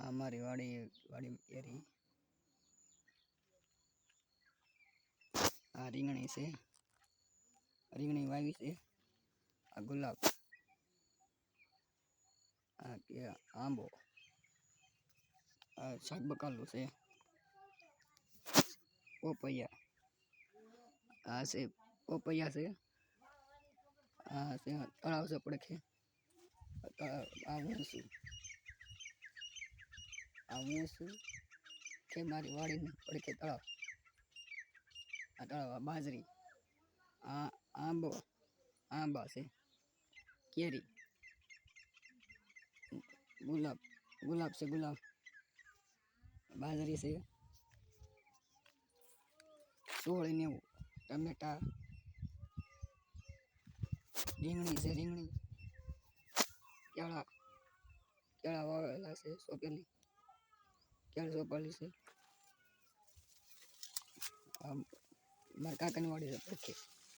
અમારી વાડી કેરી આ રીંગણી છે, રીંગણી વાવી છે, આ ગુલાબ, આ કે આંબો, આ શાક બકાલું છે, પોપૈયા, આ છે પોપૈયા છે, આ છે તળાવ છે પડખે, આ હું છું કે મારી વાડીની પડખે તળાવ, આ તળાવ, આ બાજરી, આ આંબા છે, કેરી, ગુલાબ છે, બાજરી છે, સોળી ને એવું, ટમેટા, રીંગણી છે, કેળા વાવેલા છે, કેળ સોંપેલી છે, મારા કાકાની વાડી છે પડખે.